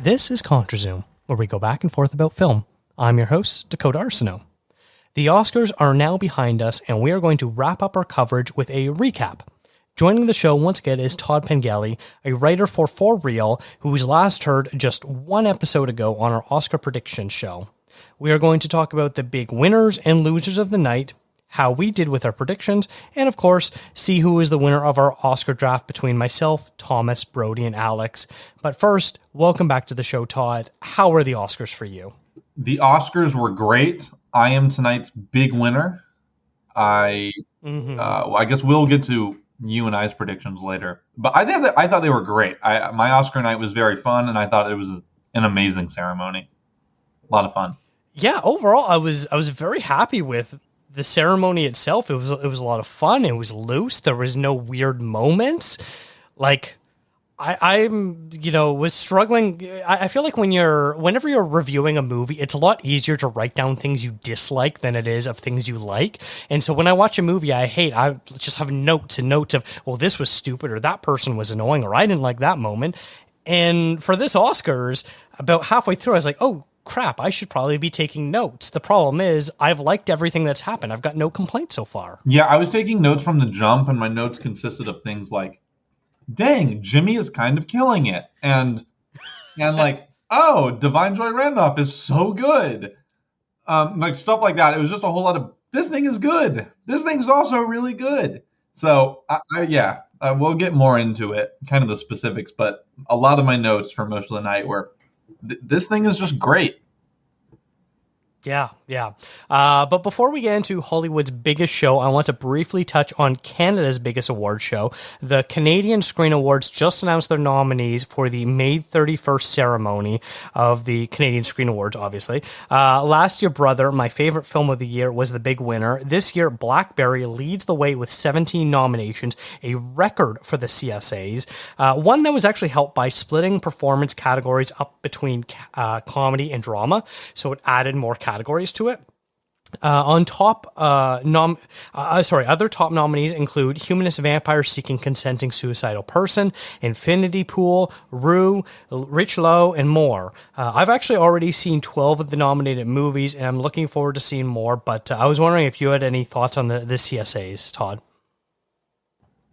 This is ContraZoom, where we go back and forth about film. I'm your host, Dakota Arsenault. The Oscars are now behind us, and we are going to wrap up our coverage with a recap. Joining the show once again is Todd Pengelly, a writer for Real, who was last heard just one episode ago on our Oscar prediction show. We are going to talk about the big winners and losers of the night, how we did with our predictions, and of course, see who is the winner of our Oscar draft between myself, Thomas, Brody, and Alex. But first, welcome back to the show, Todd. How were the Oscars for you? The Oscars were great. I am tonight's big winner. I guess we'll get to you and I's predictions later. But I thought they were great. My Oscar night was very fun, and I thought it was an amazing ceremony. A lot of fun. Yeah, overall, I was very happy with the ceremony itself. It was a lot of fun. It was loose. There was no weird moments. Like, I'm was struggling. I feel like whenever you're reviewing a movie, it's a lot easier to write down things you dislike than it is of things you like. And so when I watch a movie I hate, I just have notes and notes of, well, this was stupid, or that person was annoying, or I didn't like that moment. And for this Oscars, about halfway through, I was like, oh, crap, I should probably be taking notes. The problem is I've liked everything that's happened. I've got no complaints so far. Yeah, I was taking notes from the jump, and my notes consisted of things like, dang, Jimmy is kind of killing it. And like, oh, Divine Joy Randolph is so good. Like stuff like that. It was just a whole lot of, this thing is good. This thing's also really good. So, we'll get more into it, kind of the specifics, but a lot of my notes for most of the night were, this thing is just great. Yeah. But before we get into Hollywood's biggest show, I want to briefly touch on Canada's biggest award show. The Canadian Screen Awards just announced their nominees for the May 31st ceremony of the Canadian Screen Awards, obviously. Last year, Brother, my favorite film of the year, was the big winner. This year, Blackberry leads the way with 17 nominations, a record for the CSAs. One that was actually helped by splitting performance categories up between comedy and drama, so it added more categories to it. Other top nominees include Humanist Vampire Seeking Consenting Suicidal Person, Infinity Pool, Rue, Rich Low, and more. I've actually already seen 12 of the nominated movies, and I'm looking forward to seeing more, but I was wondering if you had any thoughts on the CSAs, Todd.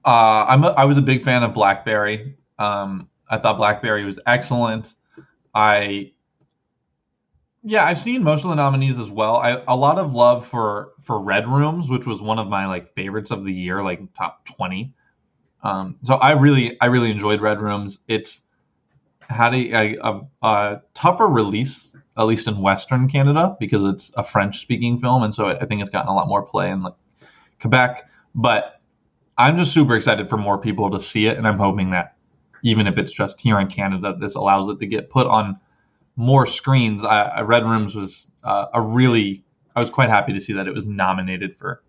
I was a big fan of Blackberry. I thought Blackberry was excellent. I've seen most of the nominees as well. A lot of love for Red Rooms, which was one of my favorites of the year, top 20. So I really enjoyed Red Rooms. It's had a tougher release, at least in Western Canada, because it's a French-speaking film, and so I think it's gotten a lot more play in Quebec. But I'm just super excited for more people to see it, and I'm hoping that even if it's just here in Canada, this allows it to get put on more screens. Red Rooms was I was quite happy to see that it was nominated for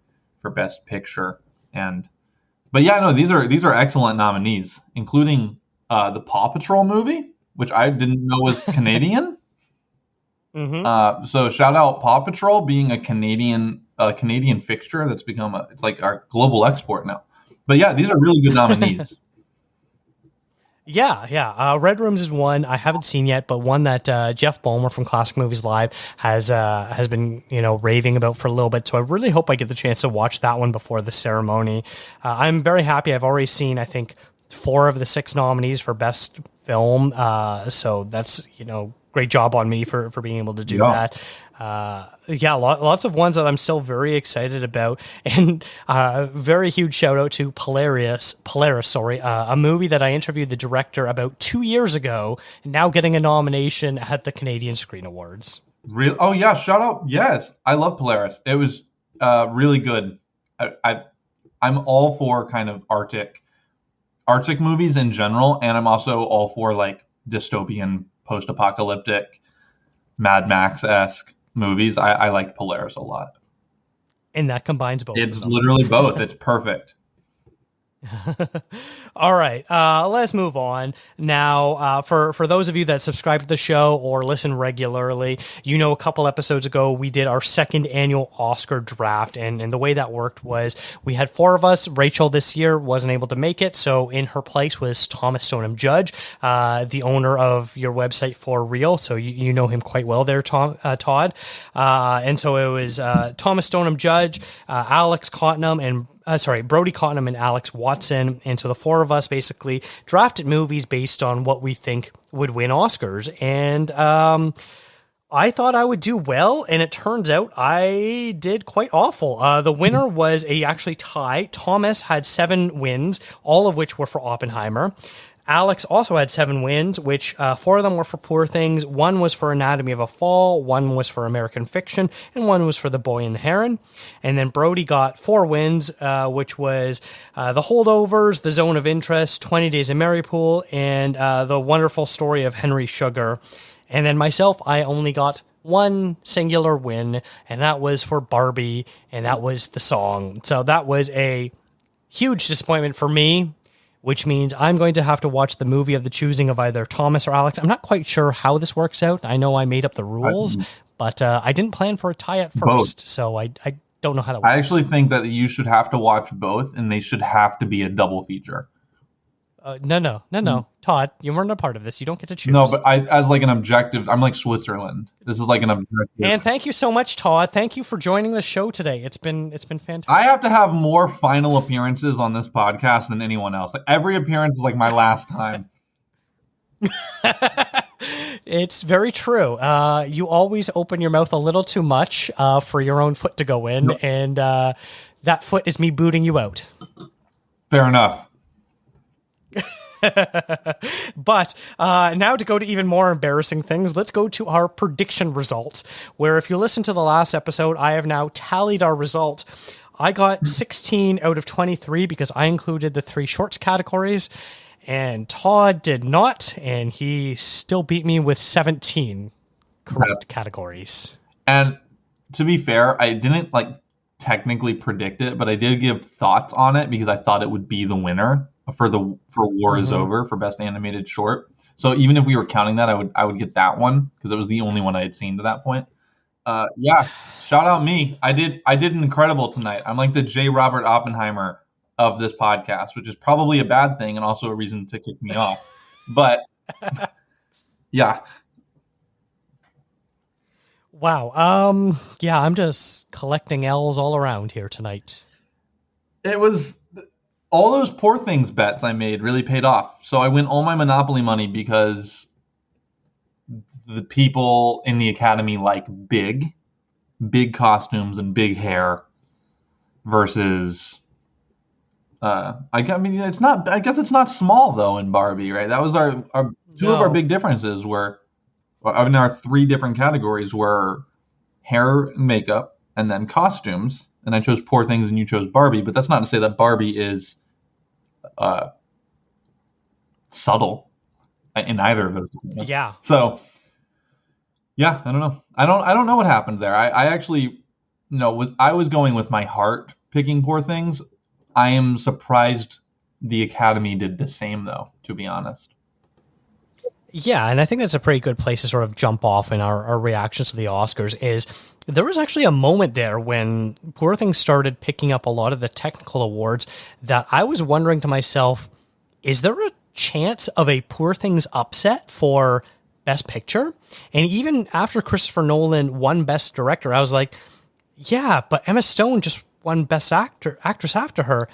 Best Picture. These are excellent nominees, including the Paw Patrol movie, which I didn't know was Canadian. Mm-hmm. So shout out Paw Patrol being a Canadian fixture that's become it's like our global export now. But yeah, these are really good nominees. Yeah. Red Rooms is one I haven't seen yet, but one that Jeff Ballmer from Classic Movies Live has been raving about for a little bit. So I really hope I get the chance to watch that one before the ceremony. I'm very happy. I've already seen, I think, 4 of the 6 nominees for Best Film. So that's great job on me for being able to do that. Lots of ones that I'm still very excited about, and very huge shout out to Polaris, a movie that I interviewed the director about 2 years ago, and now getting a nomination at the Canadian Screen Awards. Real? Oh yeah, shout out! Yes, I love Polaris. It was really good. I'm all for kind of Arctic movies in general, and I'm also all for dystopian, post-apocalyptic, Mad Max-esque movies. I like Polaris a lot. And that combines both. It's literally both. It's perfect. All right, let's move on now. For those of you that subscribe to the show or listen regularly, you know a couple episodes ago we did our second annual Oscar draft, and the way that worked was we had four of us. Rachel this year wasn't able to make it, so in her place was Thomas Stoneham Judge, the owner of your website For Real. So you know him quite well there, Todd. And so it was Thomas Stoneham Judge, Alex Cottenham, and Brody Cottenham and Alex Watson. And so the four of us basically drafted movies based on what we think would win Oscars. And I thought I would do well, and it turns out I did quite awful. The winner was a actually tie. Thomas had 7 wins, all of which were for Oppenheimer. Alex also had 7 wins, which 4 of them were for Poor Things. 1 was for Anatomy of a Fall, 1 was for American Fiction, and 1 was for The Boy and the Heron. And then Brody got 4 wins, which was The Holdovers, The Zone of Interest, 20 Days in Marypool, and The Wonderful Story of Henry Sugar. And then myself, I only got 1 singular win, and that was for Barbie, and that was the song. So that was a huge disappointment for me, which means I'm going to have to watch the movie of the choosing of either Thomas or Alex. I'm not quite sure how this works out. I know I made up the rules, but I didn't plan for a tie at first, so I don't know how that works. I actually think that you should have to watch both, and they should have to be a double feature. No. Todd, you weren't a part of this. You don't get to choose. No, but as like an objective, I'm like Switzerland. This is like an objective. And thank you so much, Todd. Thank you for joining the show today. It's been fantastic. I have to have more final appearances on this podcast than anyone else. Like every appearance is like my last time. It's very true. You always open your mouth a little too much for your own foot to go in, and that foot is me booting you out. Fair enough. But now to go to even more embarrassing things, let's go to our prediction results, where if you listen to the last episode, I have now tallied our result. I got 16 out of 23 because I included the 3 shorts categories, and Todd did not, and he still beat me with 17 correct categories. And to be fair, I didn't like technically predict it, but I did give thoughts on it because I thought it would be the winner for War is Over for best animated short. So even if we were counting that, I would get that one because it was the only one I had seen to that point. Yeah, shout out me. I did incredible tonight. I'm like the J. Robert Oppenheimer of this podcast, which is probably a bad thing and also a reason to kick me off. But yeah. Wow. Yeah, I'm just collecting L's all around here tonight. It was all those Poor Things bets I made really paid off. So I win all my Monopoly money because the people in the Academy like big costumes and big hair versus I guess it's not small though in Barbie, right? That was our two of our big differences were in our 3 different categories were hair and makeup and then costumes. And I chose Poor Things and you chose Barbie, but that's not to say that Barbie is subtle in either of those. Yeah. So yeah, I don't know. I don't know what happened there. I actually I was going with my heart picking Poor Things. I am surprised the Academy did the same though, to be honest. Yeah, and I think that's a pretty good place to sort of jump off in our reactions to the Oscars is there was actually a moment there when Poor Things started picking up a lot of the technical awards that I was wondering to myself, is there a chance of a Poor Things upset for Best Picture? And even after Christopher Nolan won Best Director, I was like, yeah, but Emma Stone just won Best Actress after her.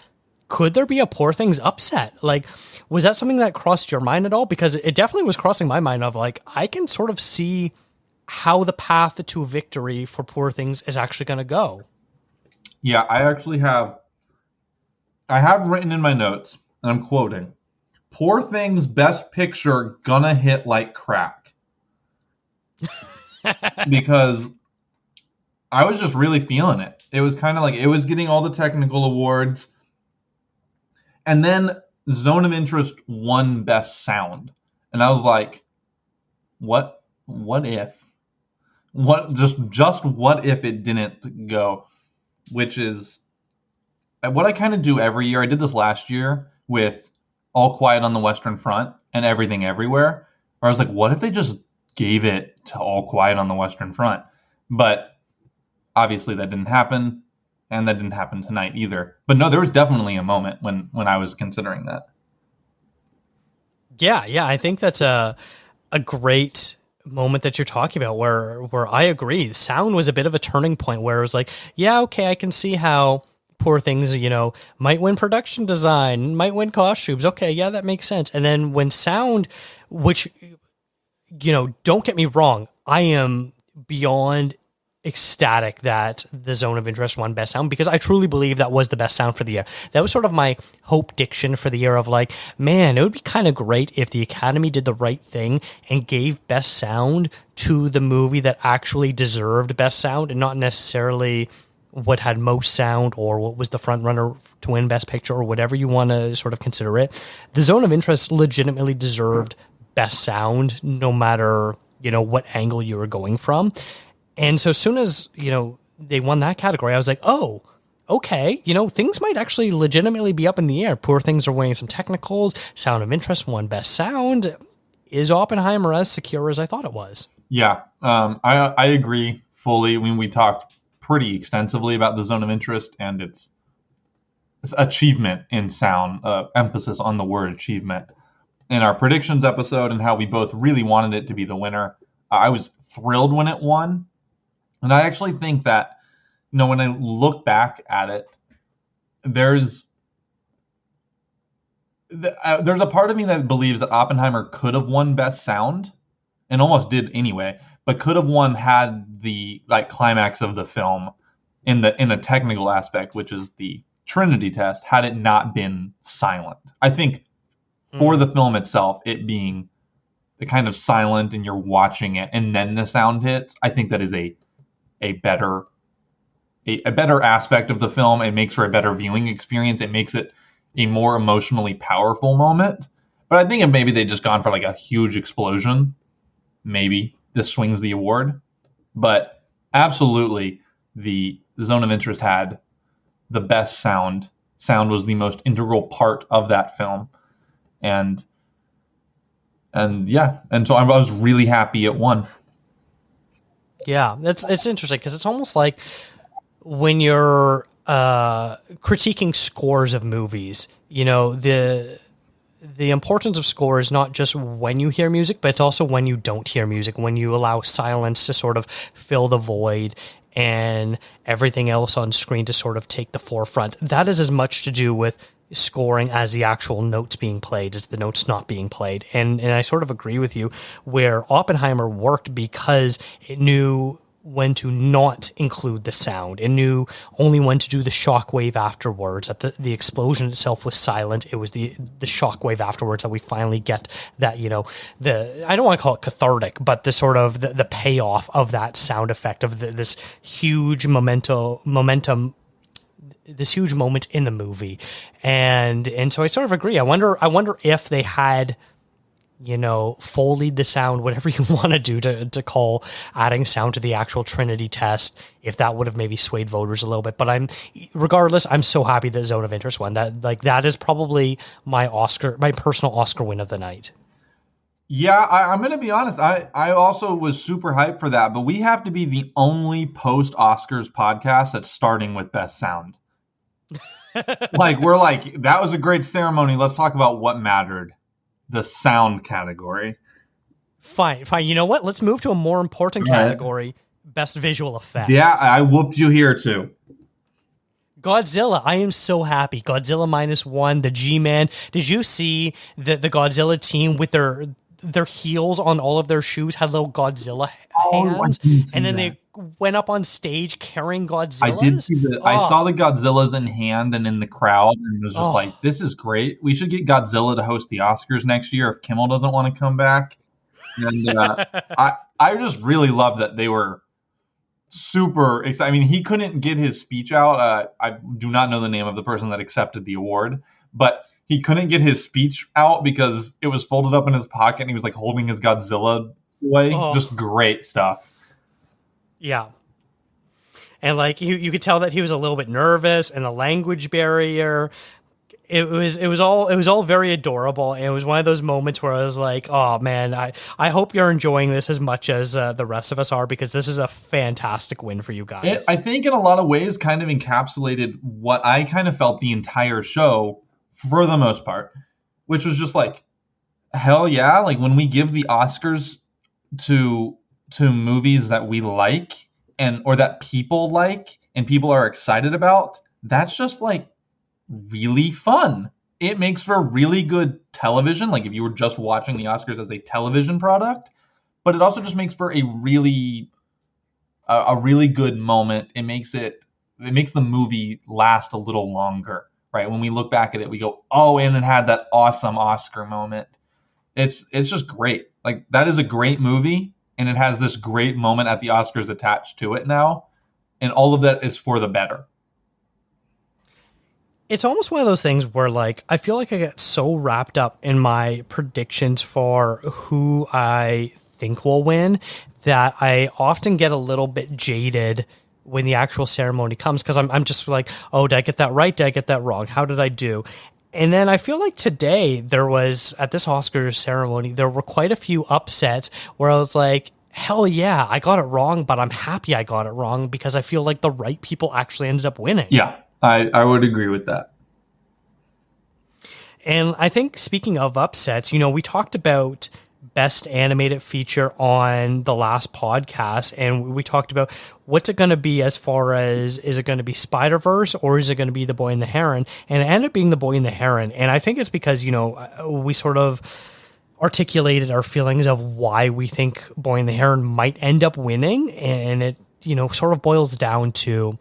Could there be a Poor Things upset? Like, was that something that crossed your mind at all? Because it definitely was crossing my mind of like, I can sort of see how the path to victory for Poor Things is actually going to go. Yeah, I have written in my notes, and I'm quoting, Poor Things Best Picture gonna hit like crack. Because I was just really feeling it. It was kind of like, it was getting all the technical awards. And then Zone of Interest won Best Sound. And I was like, what if? Just what if it didn't go? Which is what I kind of do every year. I did this last year with All Quiet on the Western Front and Everything Everywhere. Where I was like, what if they just gave it to All Quiet on the Western Front? But obviously that didn't happen, and that didn't happen tonight either. But no, there was definitely a moment when I was considering that. Yeah, I think that's a great moment that you're talking about where I agree. Sound was a bit of a turning point where it was like, yeah, okay, I can see how Poor Things, might win production design, might win costumes. Okay, yeah, that makes sense. And then when sound, which, don't get me wrong, I am beyond ecstatic that the Zone of Interest won Best Sound, because I truly believe that was the best sound for the year. That was sort of my hope diction for the year of like, man, it would be kind of great if the Academy did the right thing and gave Best Sound to the movie that actually deserved Best Sound and not necessarily what had most sound or what was the front runner to win Best Picture or whatever you want to sort of consider it. The Zone of Interest legitimately deserved Best Sound, no matter, what angle you were going from. And so as soon as, they won that category, I was like, oh, okay, things might actually legitimately be up in the air. Poor Things are winning some technicals. Sound of Interest won Best Sound. Is Oppenheimer as secure as I thought it was? Yeah, I agree fully. I mean, we talked pretty extensively about the Zone of Interest and its achievement in sound, emphasis on the word achievement, in our predictions episode, and how we both really wanted it to be the winner. I was thrilled when it won. And I actually think that, when I look back at it, there's a part of me that believes that Oppenheimer could have won Best Sound, and almost did anyway, but could have won had the climax of the film in a technical aspect, which is the Trinity test, had it not been silent. I think for the film itself, it being the kind of silent and you're watching it and then the sound hits, I think that is a better aspect of the film. It makes for a better viewing experience. It makes it a more emotionally powerful moment. But I think if maybe they just gone for a huge explosion, maybe this swings the award. But absolutely, the Zone of Interest had the best sound. Sound was the most integral part of that film. And so I was really happy it won. Yeah, it's interesting because it's almost like when you're critiquing scores of movies, the importance of score is not just when you hear music, but it's also when you don't hear music, when you allow silence to sort of fill the void and everything else on screen to sort of take the forefront. That is as much to do with scoring as the actual notes being played, as the notes not being played. And I sort of agree with you where Oppenheimer worked because it knew when to not include the sound. It knew only when to do the shockwave afterwards. That the explosion itself was silent. It was the shockwave afterwards that we finally get that, I don't want to call it cathartic, but the sort of the payoff of that sound effect of this huge momentum, this huge moment in the movie. And so I sort of agree. I wonder if they had, Foleyed the sound, whatever you want to do to call adding sound to the actual Trinity test, if that would have maybe swayed voters a little bit. But regardless, I'm so happy that Zone of Interest won. That is probably my personal Oscar win of the night. Yeah, I'm going to be honest. I also was super hyped for that, but we have to be the only post-Oscars podcast that's starting with Best Sound. We're like, that was a great ceremony. Let's talk about what mattered. The sound category. Fine. You know what? Let's move to a more important category, Best Visual Effects. Yeah, I whooped you here too. Godzilla. I am so happy. Godzilla -1, the G-Man. Did you see the Godzilla team with their heels on all of their shoes had little Godzilla hands? And then they went up on stage carrying Godzillas. I did see I saw the Godzillas in hand and in the crowd, and was just like, this is great. We should get Godzilla to host the Oscars next year if Kimmel doesn't want to come back. And I just really love that they were super excited. I mean, he couldn't get his speech out. I do not know the name of the person that accepted the award, but he couldn't get his speech out because it was folded up in his pocket and he was holding his Godzilla away. Just great stuff. Yeah. And you could tell that he was a little bit nervous, and the language barrier. it was all very adorable, and it was one of those moments where I was like, oh man, I hope you're enjoying this as much as the rest of us are, because this is a fantastic win for you It, guys. I think, in a lot of ways, kind of encapsulated what I kind of felt the entire show for the most part, which was just like, hell yeah! Like when we give the Oscars to movies that we like and or that people like and people are excited about, that's just like really fun. It makes for really good television, like if you were just watching the Oscars as a television product, but it also just makes for a really good moment. It makes the movie last a little longer, right? When we look back at it, we go, "Oh, and it had that awesome Oscar moment." It's just great. Like that is a great movie, and it has this great moment at the Oscars attached to it now, and all of that is for the better. It's almost one of those things where, like, I feel like I get so wrapped up in my predictions for who I think will win that I often get a little bit jaded when the actual ceremony comes, because I'm just like, oh, did I get that right? Did I get that wrong? How did I do? And then I feel like today there was, at this Oscars ceremony, there were quite a few upsets where I was like, hell yeah, I got it wrong, but I'm happy I got it wrong because I feel like the right people actually ended up winning. Yeah, I would agree with that. And I think, speaking of upsets, we talked about best animated feature on the last podcast, and we talked about what's it going to be, as far as, is it going to be Spider-Verse or is it going to be The Boy and the Heron? And it ended up being The Boy and the Heron. And I think it's because, we sort of articulated our feelings of why we think Boy and the Heron might end up winning. And it, sort of boils down to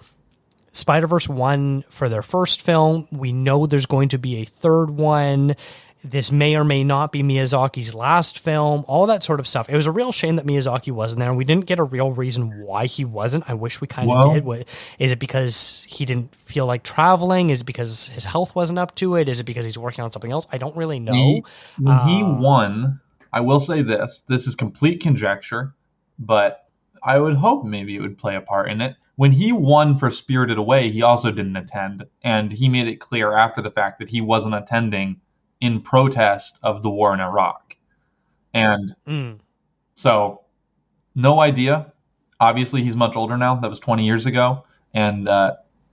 Spider-Verse won for their first film. We know there's going to be a third one. This may or may not be Miyazaki's last film, all that sort of stuff. It was a real shame that Miyazaki wasn't there, and we didn't get a real reason why he wasn't. I wish we kind of did. Is it because he didn't feel like traveling? Is it because his health wasn't up to it? Is it because he's working on something else? I don't really know. When he won, I will say this. This is complete conjecture, but I would hope maybe it would play a part in it. When he won for Spirited Away, he also didn't attend, and he made it clear after the fact that he wasn't attending in protest of the war in Iraq. And so, no idea. Obviously, he's much older now. That was 20 years ago. And,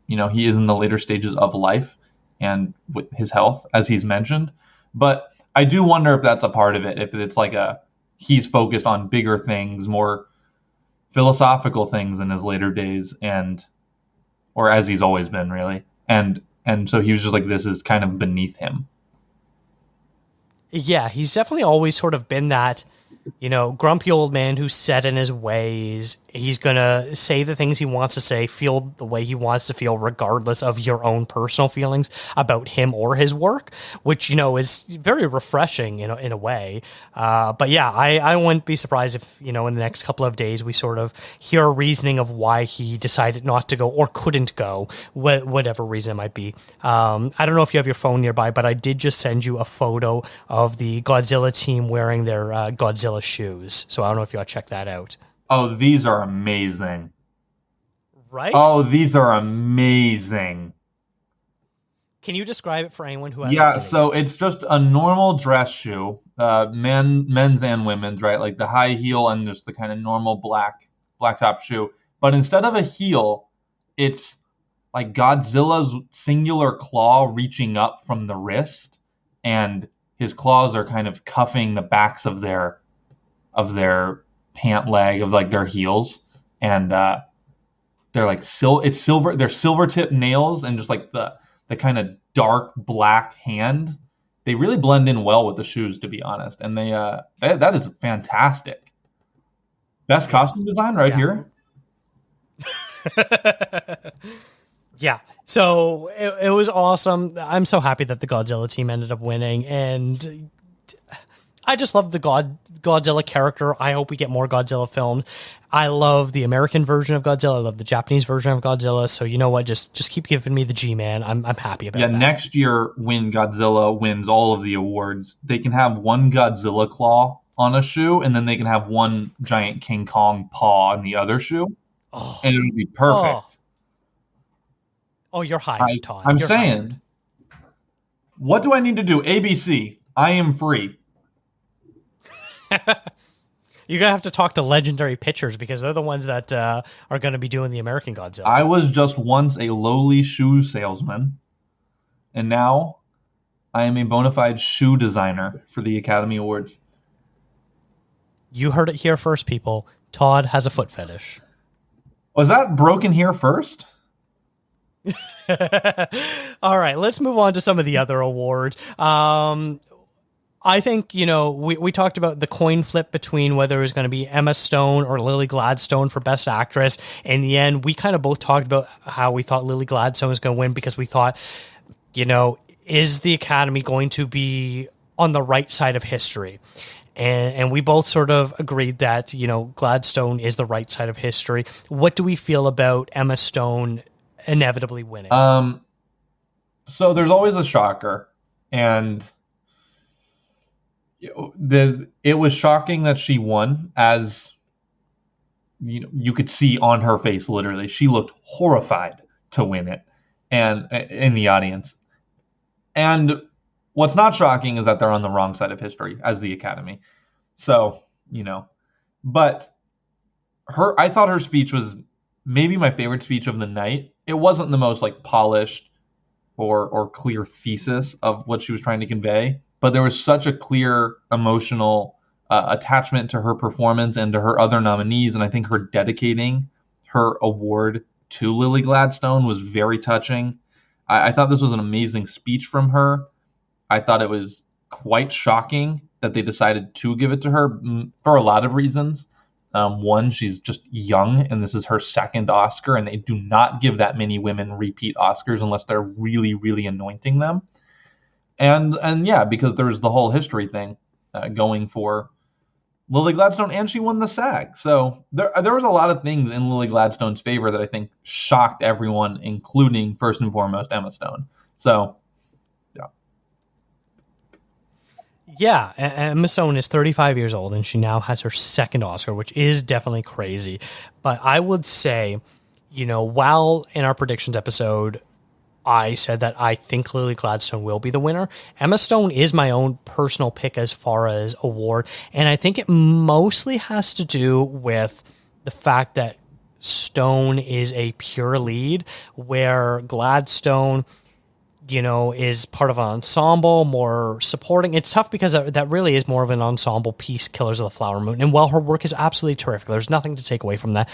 he is in the later stages of life and with his health, as he's mentioned. But I do wonder if that's a part of it, if it's like he's focused on bigger things, more philosophical things in his later days, or as he's always been, really. And so he was just like, this is kind of beneath him. Yeah, he's definitely always sort of been that, grumpy old man who's set in his ways. He's going to say the things he wants to say, feel the way he wants to feel, regardless of your own personal feelings about him or his work, which, is very refreshing, in a way. But yeah, I wouldn't be surprised if, in the next couple of days, we sort of hear a reasoning of why he decided not to go or couldn't go, whatever reason it might be. I don't know if you have your phone nearby, but I did just send you a photo of the Godzilla team wearing their Godzilla shoes. So I don't know if you want to check that out. Oh, these are amazing. Right? Oh, these are amazing. Can you describe it for anyone who hasn't seen it so yet? it's just a normal dress shoe, men's and women's, right? Like the high heel and just the kind of normal black top shoe. But instead of a heel, it's like Godzilla's singular claw reaching up from the wrist, and his claws are kind of cuffing the backs of their pant leg, of like their heels, and they're like it's silver. They're silver tip nails, and just like the kind of dark black hand. They really blend in well with the shoes, to be honest. And that is fantastic. Best costume design right here. Yeah. So it was awesome. I'm so happy that the Godzilla team ended up winning, and I just love the Godzilla character. I hope we get more Godzilla films. I love the American version of Godzilla. I love the Japanese version of Godzilla. So you know what? Just keep giving me the G-Man. I'm happy about that. Yeah, next year when Godzilla wins all of the awards, they can have one Godzilla claw on a shoe, and then they can have one giant King Kong paw on the other shoe, and it'll be perfect. Oh, you're hired, Todd. I'm You're saying. hired. What do I need to do? ABC. I am free. You're going to have to talk to Legendary Pictures because they're the ones that are going to be doing the American Godzilla. I was just once a lowly shoe salesman, and now I am a bona fide shoe designer for the Academy Awards. You heard it here first, people. Todd has a foot fetish. Was that broken here first? All right, let's move on to some of the other awards. I think, we talked about the coin flip between whether it was going to be Emma Stone or Lily Gladstone for Best Actress. In the end, we kind of both talked about how we thought Lily Gladstone was going to win because we thought, is the Academy going to be on the right side of history? And we both sort of agreed that, Gladstone is the right side of history. What do we feel about Emma Stone inevitably winning? So there's always a shocker, and it was shocking that she won, as you could see on her face. Literally, she looked horrified to win it, and in the audience. And what's not shocking is that they're on the wrong side of history as the Academy. So but I thought her speech was maybe my favorite speech of the night. It wasn't the most polished or clear thesis of what she was trying to convey, but there was such a clear emotional attachment to her performance and to her other nominees, and I think her dedicating her award to Lily Gladstone was very touching. I thought this was an amazing speech from her. I thought it was quite shocking that they decided to give it to her for a lot of reasons. One, she's just young, and this is her second Oscar, and they do not give that many women repeat Oscars unless they're really, really anointing them. And yeah, because there's the whole history thing going for Lily Gladstone, and she won the SAG. So there was a lot of things in Lily Gladstone's favor that I think shocked everyone, including, first and foremost, Emma Stone. So, yeah. Yeah, Emma Stone is 35 years old, and she now has her second Oscar, which is definitely crazy. But I would say, while in our predictions episode, I said that I think Lily Gladstone will be the winner, Emma Stone is my own personal pick as far as award, and I think it mostly has to do with the fact that Stone is a pure lead, where Gladstone is part of an ensemble, more supporting. It's tough because that really is more of an ensemble piece, Killers of the Flower Moon. And while her work is absolutely terrific, there's nothing to take away from that.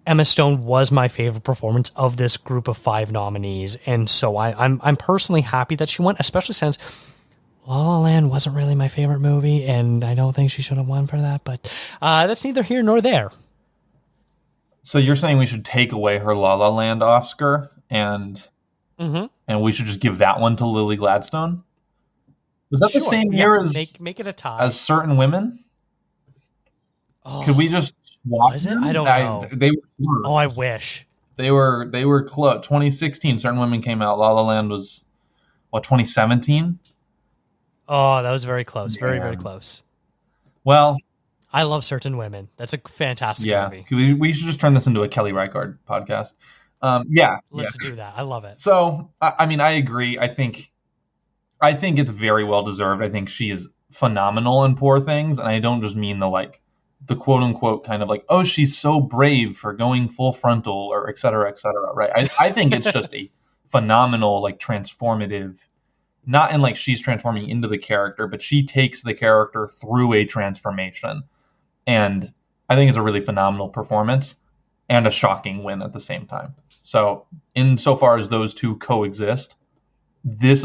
Emma Stone was my favorite performance of this group of 5 nominees. And so I'm personally happy that she won, especially since La La Land wasn't really my favorite movie, and I don't think she should have won for that. But that's neither here nor there. So you're saying we should take away her La La Land Oscar and we should just give that one to Lily Gladstone? Was that the same year as make it a tie as Certain Women? Oh, could we just swap? Was it? I don't know. They were. Oh, I wish they were close. 2016, Certain Women came out. La La Land was 2017. Oh, that was very close. Yeah. Very, very close. Well, I love Certain Women. That's a fantastic movie. We should just turn this into a Kelly Reichardt podcast. Let's do that. I love it. So, I mean, I agree. I think it's very well deserved. I think she is phenomenal in Poor Things, and I don't just mean the quote unquote kind of oh, she's so brave for going full frontal or et cetera, right? I think it's just a phenomenal, transformative, not in she's transforming into the character, but she takes the character through a transformation, and I think it's a really phenomenal performance and a shocking win at the same time. So, insofar as those two coexist, this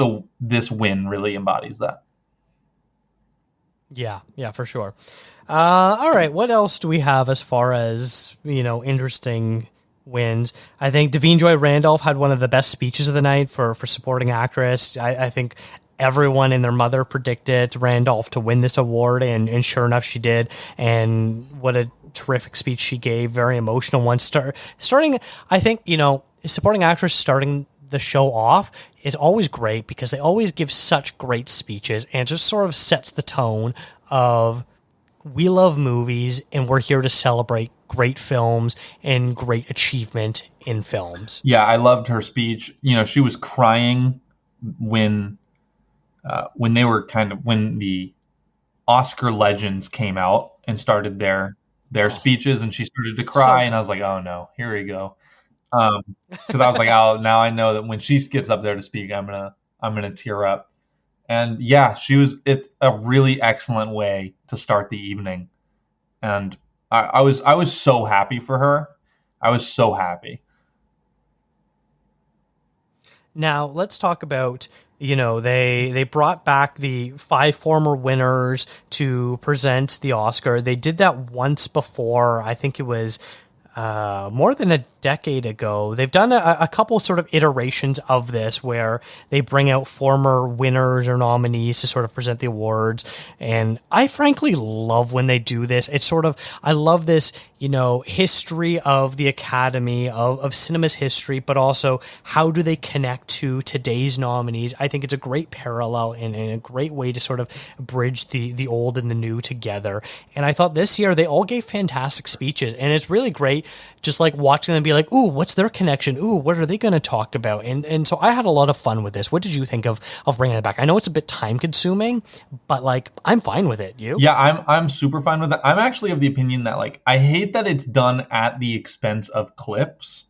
win really embodies that. Yeah, for sure. All right, what else do we have as far as, interesting wins? I think Davine Joy Randolph had one of the best speeches of the night for supporting actress. I think everyone and their mother predicted Randolph to win this award, and sure enough, she did. And what a terrific speech she gave, very emotional one. Starting, I think, supporting actress starting the show off is always great because they always give such great speeches and just sort of sets the tone of we love movies and we're here to celebrate great films and great achievement in films. Yeah, I loved her speech. She was crying when when the Oscar legends came out and started their speeches, and she started to cry, and I was like, oh no, here we go. Because I was like, oh, now I know that when she gets up there to speak, I'm gonna tear up. And yeah, it's a really excellent way to start the evening. And I was so happy for her. I was so happy. Now let's talk about, they brought back the 5 former winners to present the Oscar. They did that once before. I think it was more than a decade ago. They've done a couple sort of iterations of this where they bring out former winners or nominees to sort of present the awards. And I frankly love when they do this. It's sort of, I love this, history of the Academy, of cinema's history, but also how do they connect to today's nominees? I think it's a great parallel and a great way to sort of bridge the old and the new together. And I thought this year they all gave fantastic speeches, and it's really great just like watching them be like, ooh, what's their connection? Ooh, what are they going to talk about? And so I had a lot of fun with this. What did you think of bringing it back? I know it's a bit time consuming, but like, I'm fine with it. You? Yeah, I'm super fine with it. I'm actually of the opinion that like, I hate that it's done at the expense of clips.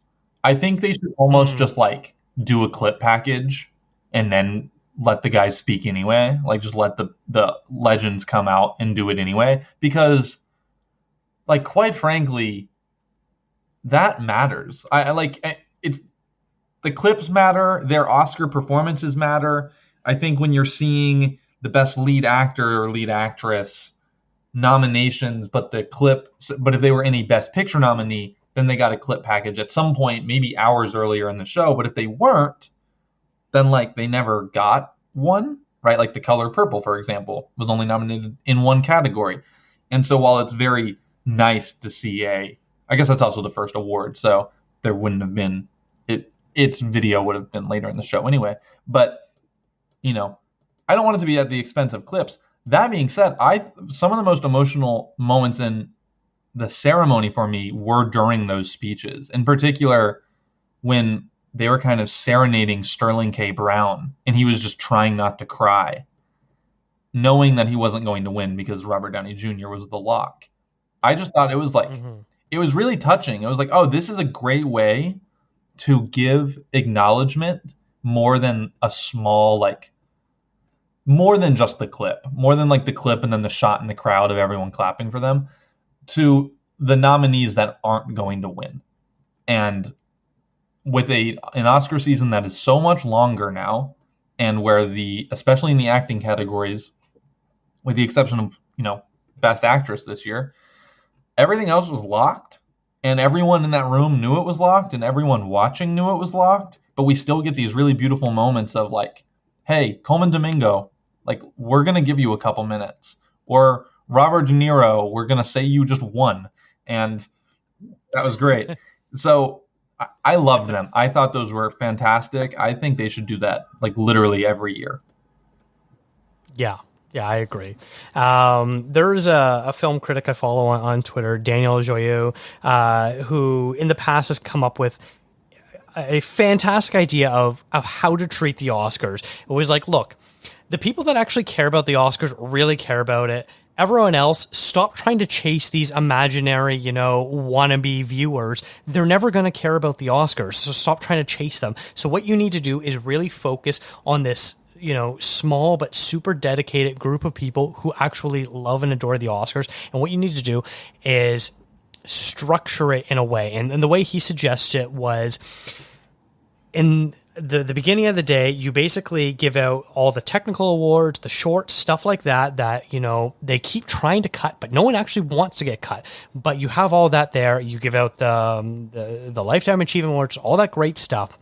I think they should almost just like do a clip package and then let the guys speak anyway. Like just let the legends come out and do it anyway. Because like, quite frankly, that matters. It's the clips matter, their Oscar performances matter. I think when you're seeing the best lead actor or lead actress nominations, but if they were any best picture nominee, then they got a clip package at some point, maybe hours earlier in the show. But if they weren't, then like they never got one, right? Like The Color Purple, for example, was only nominated in one category. And so while it's very nice to see I guess that's also the first award, so there wouldn't have been its video would have been later in the show anyway. But I don't want it to be at the expense of clips. That being said, some of the most emotional moments in the ceremony for me were during those speeches. In particular, when they were kind of serenading Sterling K. Brown, and he was just trying not to cry, knowing that he wasn't going to win because Robert Downey Jr. was the lock. I just thought it was like, it was really touching. It was like, oh, this is a great way to give acknowledgement more than more than just the clip, more than like the clip and then the shot in the crowd of everyone clapping for them, to the nominees that aren't going to win. And with an Oscar season that is so much longer now, and where especially in the acting categories, with the exception of, Best Actress this year, everything else was locked, and everyone in that room knew it was locked, and everyone watching knew it was locked, but we still get these really beautiful moments of like, hey, Coleman Domingo, like, we're going to give you a couple minutes. Or Robert De Niro, we're going to say you just won. And that was great. So I loved them. I thought those were fantastic. I think they should do that like literally every year. Yeah. Yeah, I agree. There's a film critic I follow on Twitter, Daniel Joyeux, who in the past has come up with a fantastic idea of how to treat the Oscars. It was like, look, the people that actually care about the Oscars really care about it. Everyone else, stop trying to chase these imaginary, wannabe viewers. They're never going to care about the Oscars, so stop trying to chase them. So what you need to do is really focus on this small but super dedicated group of people who actually love and adore the Oscars. And what you need to do is structure it in a way. And the way he suggests it was, in the beginning of the day, you basically give out all the technical awards, the shorts, stuff like that they keep trying to cut, but no one actually wants to get cut. But you have all that there. You give out the Lifetime Achievement Awards, all that great stuff.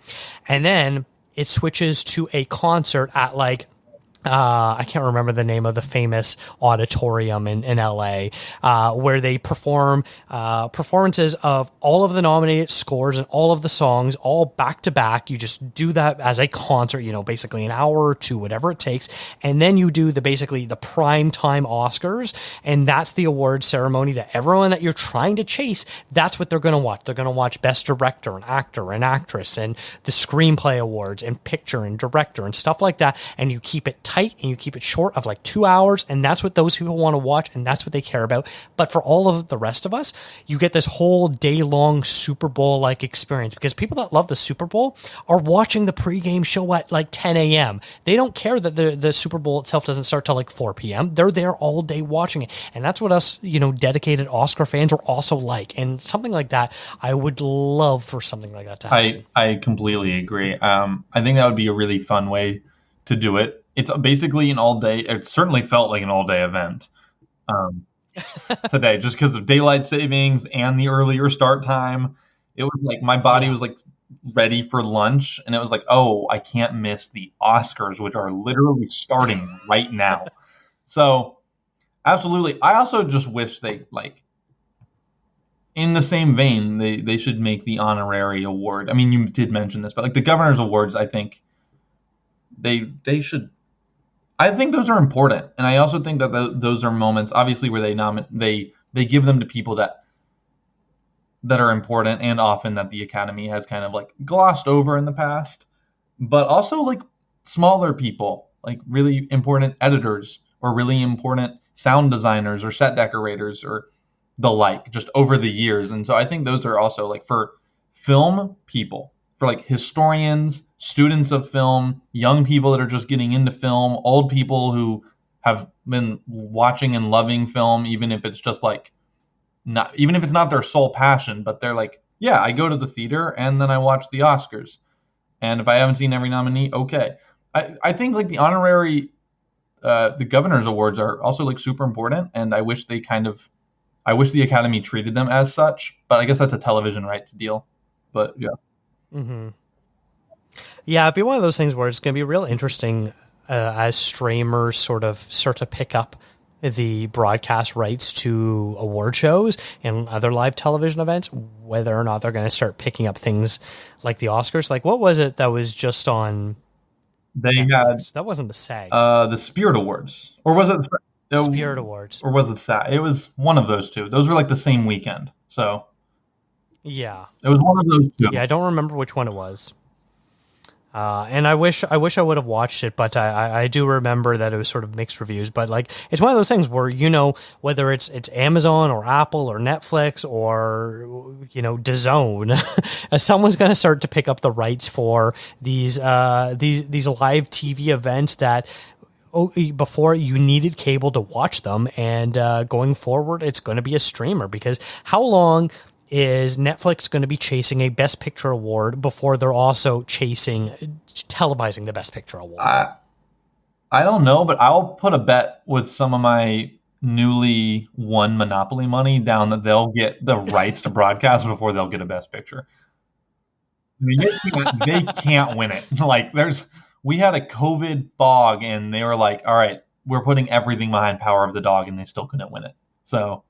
And then it switches to a concert at like, I can't remember the name of the famous auditorium in LA, where they perform performances of all of the nominated scores and all of the songs all back to back. You just do that as a concert, basically an hour or two, whatever it takes. And then you do basically the prime time Oscars. And that's the award ceremony that everyone that you're trying to chase, that's what they're going to watch. They're going to watch Best Director and Actor and Actress and the Screenplay Awards and Picture and Director and stuff like that. And you keep it tight and you keep it short of like 2 hours, and that's what those people want to watch, and that's what they care about. But for all of the rest of us, you get this whole day-long Super Bowl-like experience, because people that love the Super Bowl are watching the pregame show at like 10 a.m. They don't care that the Super Bowl itself doesn't start till like 4 p.m. They're there all day watching it. And that's what us, dedicated Oscar fans are also like. And something like that, I would love for something like that to happen. I completely agree. I think that would be a really fun way to do it. It's basically an all-day. It certainly felt like an all-day event today, just because of daylight savings and the earlier start time. It was like my body was like ready for lunch, and it was like, oh, I can't miss the Oscars, which are literally starting right now. So absolutely. I also just wish they, like, in the same vein, they should make the honorary award. I mean, you did mention this, but like the governor's awards, I think they should. I think those are important, and I also think that those are moments, obviously, where they give them to people that are important, and often that the Academy has kind of like glossed over in the past, but also like smaller people, like really important editors or really important sound designers or set decorators or the like, just over the years. And so I think those are also like for film people, for like historians, students of film, young people that are just getting into film, old people who have been watching and loving film, even if it's just like even if it's not their sole passion, but they're like, yeah, I go to the theater and then I watch the Oscars. And if I haven't seen every nominee, okay. I think like the honorary, the governor's awards are also like super important, and I wish the Academy treated them as such, but I guess that's a television rights deal. But yeah. Mm-hmm. Yeah, it'd be one of those things where it's going to be real interesting as streamers sort of start to pick up the broadcast rights to award shows and other live television events, whether or not they're going to start picking up things like the Oscars. Like, what was it that was just on Netflix? That wasn't the SAG. The Spirit Awards. Or was it Spirit Awards? Or was it SAG? It was one of those two. Those were like the same weekend. So yeah. It was one of those two. Yeah, I don't remember which one it was. And I wish I would have watched it, but I do remember that it was sort of mixed reviews. But like, it's one of those things where, whether it's Amazon or Apple or Netflix or, DAZN, someone's going to start to pick up the rights for these live TV events that before you needed cable to watch them. And going forward, it's going to be a streamer, because how long is Netflix going to be chasing a Best Picture award before they're also televising the Best Picture award? I don't know, but I'll put a bet with some of my newly won Monopoly money down that they'll get the rights to broadcast before they'll get a Best Picture. I mean, they can't win it. Like, we had a COVID fog, and they were like, all right, we're putting everything behind Power of the Dog, and they still couldn't win it. So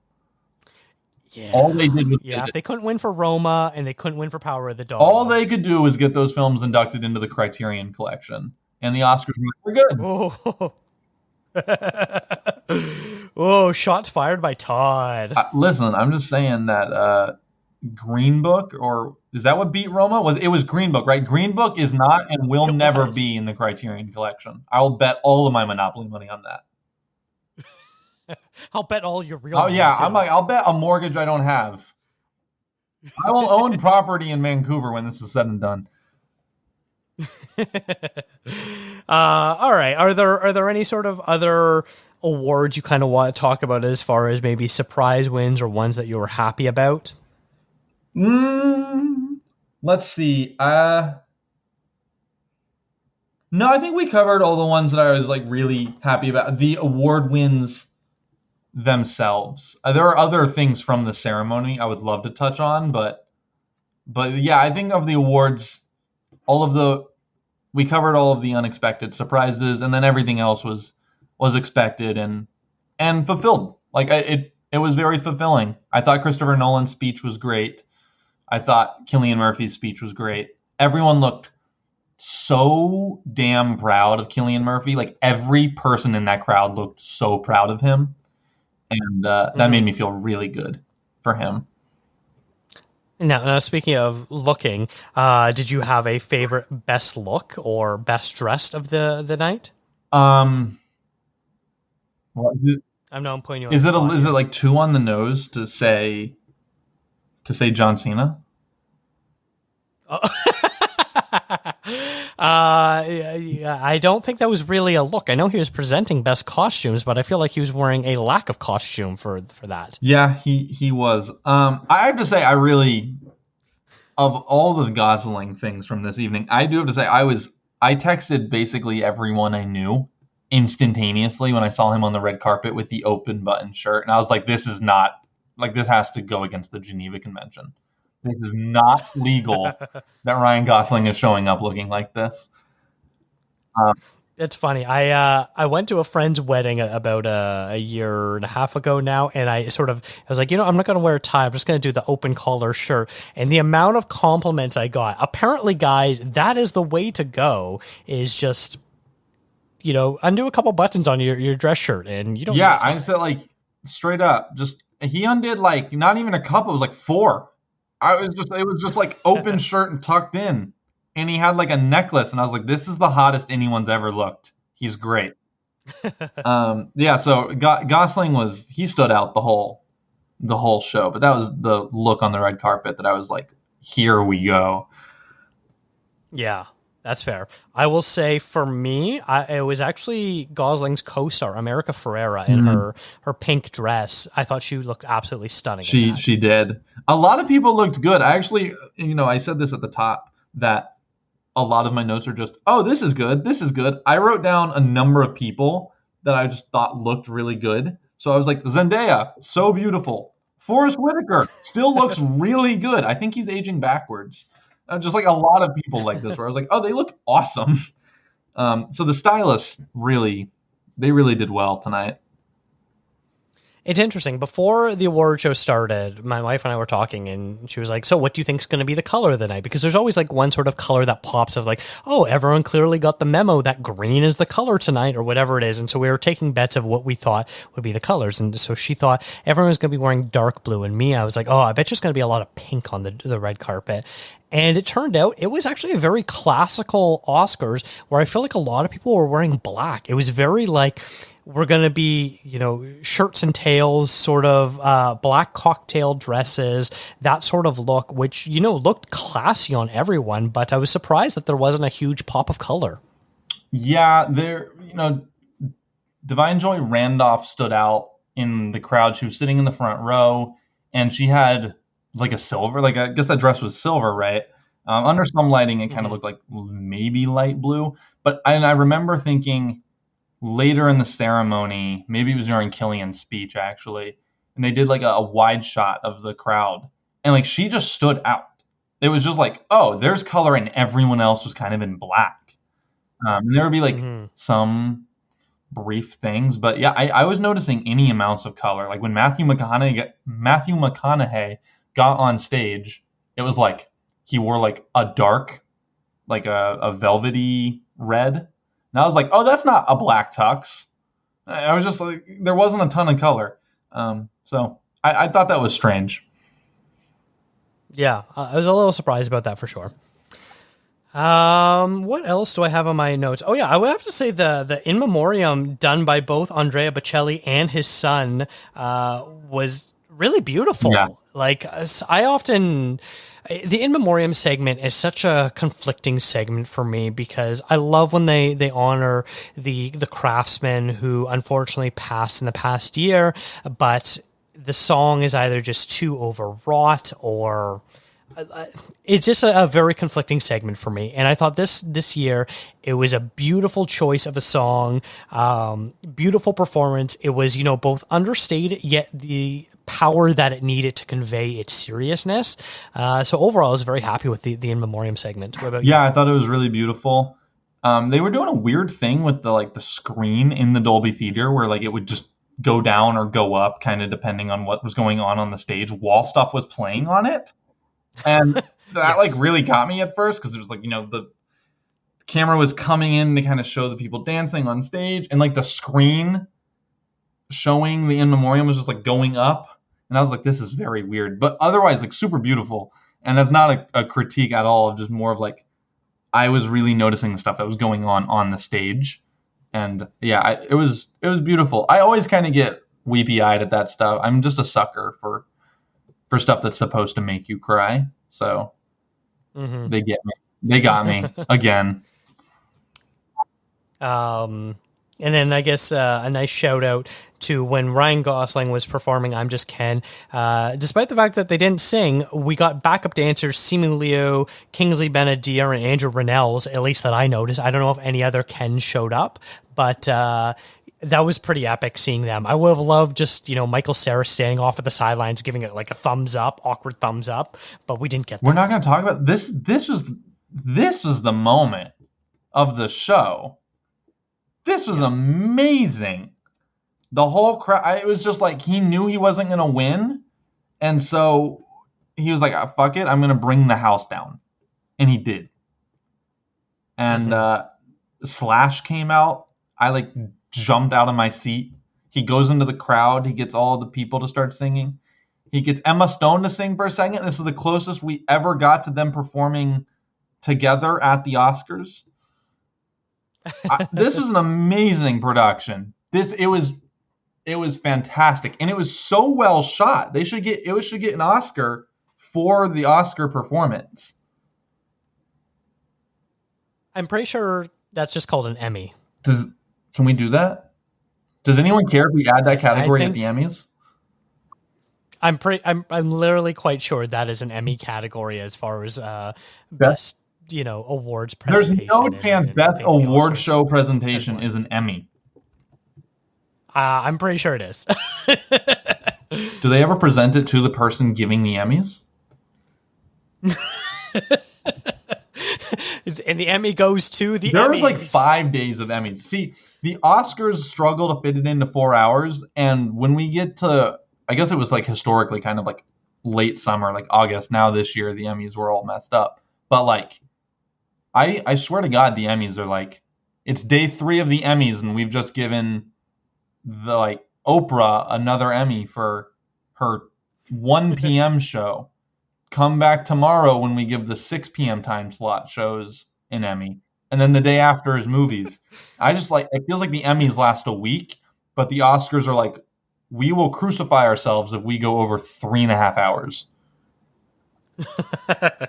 yeah. All they did was if they couldn't win for Roma and they couldn't win for Power of the Dog, all they could do was get those films inducted into the Criterion Collection, and the Oscars were good. Oh, shots fired by Todd. Listen, I'm just saying that Green Book, or is that what beat Roma? It was Green Book, right? Green Book is not and will never be in the Criterion Collection. I will bet all of my Monopoly money on that. I'll bet all your real. Oh yeah, too. I'll bet a mortgage I don't have. I will own property in Vancouver when this is said and done. All right. Are there any sort of other awards you kind of want to talk about as far as maybe surprise wins or ones that you were happy about? Let's see. No, I think we covered all the ones that I was like really happy about. The award wins themselves. There are other things from the ceremony I would love to touch on, but yeah, I think of the awards, we covered all of the unexpected surprises, and then everything else was expected and fulfilled. Like it was very fulfilling. I thought Christopher Nolan's speech was great. I thought Cillian Murphy's speech was great. Everyone looked so damn proud of Cillian Murphy. Like every person in that crowd looked so proud of him. And that made me feel really good for him. Now, speaking of looking, did you have a favorite best look or best dressed of the night? Um, what, I'm not putting you on the spot is it here. like too on the nose to say John Cena? Yeah, I don't think that was really a look. I know he was presenting best costumes, but I feel like he was wearing a lack of costume for that. Yeah, he was. I have to say, I really, of all the Gosling things from this evening, I do have to say I texted basically everyone I knew instantaneously when I saw him on the red carpet with the open button shirt, and I was like, this is not like this has to go against the Geneva Convention. This is not legal that Ryan Gosling is showing up looking like this. Um, It's funny. I went to a friend's wedding about a year and a half ago now, and I was like, I'm not going to wear a tie. I'm just going to do the open collar shirt. And the amount of compliments I got. Apparently, guys, that is the way to go. Is just undo a couple buttons on your dress shirt, and you don't. yeah, I said like straight up, just he undid like not even a couple. It was like four. It was just like open shirt and tucked in. And he had like a necklace, and I was like, this is the hottest anyone's ever looked. He's great. Yeah, so Gosling he stood out the whole show, but that was the look on the red carpet that I was like, here we go. Yeah, that's fair. I will say for me, it was actually Gosling's co-star, America Ferrera, in her pink dress. I thought she looked absolutely stunning. She did. A lot of people looked good. I actually, I said this at the top that a lot of my notes are just, oh, this is good. This is good. I wrote down a number of people that I just thought looked really good. So I was like, Zendaya, so beautiful. Forrest Whitaker still looks really good. I think he's aging backwards. Just like a lot of people like this, where I was like, oh, they look awesome. So the stylists they really did well tonight. It's interesting. Before the award show started, my wife and I were talking, and she was like, so what do you think is going to be the color of the night? Because there's always like one sort of color that pops of like, oh, everyone clearly got the memo that green is the color tonight or whatever it is. And so we were taking bets of what we thought would be the colors. And so she thought everyone was going to be wearing dark blue. And me, I was like, oh, I bet there's going to be a lot of pink on the red carpet. And it turned out it was actually a very classical Oscars where I feel like a lot of people were wearing black. It was very like, we're going to be, shirts and tails, sort of black cocktail dresses, that sort of look, which, looked classy on everyone. But I was surprised that there wasn't a huge pop of color. Yeah, Divine Joy Randolph stood out in the crowd. She was sitting in the front row, and she had like a silver, like I guess that dress was silver, right? Under some lighting, it kind of looked like maybe light blue. But I remember thinking later in the ceremony, maybe it was during Killian's speech actually, and they did like a wide shot of the crowd, and like she just stood out. It was just like, oh, there's color, and everyone else was kind of in black. And there would be like some brief things, but yeah, I was noticing any amounts of color. Like when Matthew McConaughey got on stage, it was like he wore like a dark, like a velvety red. And I was like, oh, that's not a black tux. I was just like, there wasn't a ton of color. So I thought that was strange. Yeah, I was a little surprised about that for sure. What else do I have on my notes? Oh yeah, I would have to say the in memoriam done by both Andrea Bocelli and his son was really beautiful. Yeah. Like the in memoriam segment is such a conflicting segment for me because I love when they honor the craftsmen who unfortunately passed in the past year, but the song is either just too overwrought or it's just a very conflicting segment for me. And I thought this year it was a beautiful choice of a song, beautiful performance. It was, both understated, yet the power that it needed to convey its seriousness. So overall, I was very happy with the in memoriam segment. What about you? Yeah, I thought it was really beautiful. They were doing a weird thing with the screen in the Dolby Theater where like it would just go down or go up kind of depending on what was going on the stage while stuff was playing on it. And that Yes. like really got me at first because it was like, the camera was coming in to kind of show the people dancing on stage, and like the screen showing the in memoriam was just like going up, and I was like, this is very weird, but otherwise like super beautiful. And that's not a critique at all, just more of like I was really noticing the stuff that was going on the stage. And yeah, it was beautiful. I always kind of get weepy eyed at that stuff. I'm just a sucker for stuff that's supposed to make you cry. So Mm-hmm. they get me. They got me again. And then I guess a nice shout out to when Ryan Gosling was performing I'm Just Ken. Despite the fact that they didn't sing, we got backup dancers Simu Liu, Kingsley Benadir, and Andrew Rannells, at least that I noticed. I don't know if any other Ken showed up, but that was pretty epic seeing them. I would have loved just, Michael Cera standing off at the sidelines giving it like a thumbs up, awkward thumbs up, but we didn't get that. We're not going to talk about this. This was the moment of the show. This was amazing. The whole crowd, it was just like he knew he wasn't going to win. And so he was like, fuck it, I'm going to bring the house down. And he did. And Slash came out. I jumped out of my seat. He goes into the crowd. He gets all the people to start singing. He gets Emma Stone to sing for a second. This is the closest we ever got to them performing together at the Oscars. This was an amazing production. It was fantastic, and it was so well shot. It should get an Oscar for the Oscar performance. I'm pretty sure that's just called an Emmy. Can we do that? Does anyone care if we add that category at the Emmys? I'm literally quite sure that is an Emmy category as far as best awards presentation. There's no chance best award show presentation is an Emmy. I'm pretty sure it is. Do they ever present it to the person giving the Emmys? And the Emmy goes to the There Emmys. was 5 days of Emmys. See, the Oscars struggle to fit it into 4 hours, and when we get to, I guess it was historically kind of late summer, August. Now this year, the Emmys were all messed up. But I swear to God, the Emmys are it's day 3 of the Emmys, and we've just given the Oprah another Emmy for her 1 p.m. show. Come back tomorrow when we give the 6 p.m. time slot shows an Emmy. And then the day after is movies. It feels like the Emmys last a week, but the Oscars are we will crucify ourselves if we go over 3.5 hours. And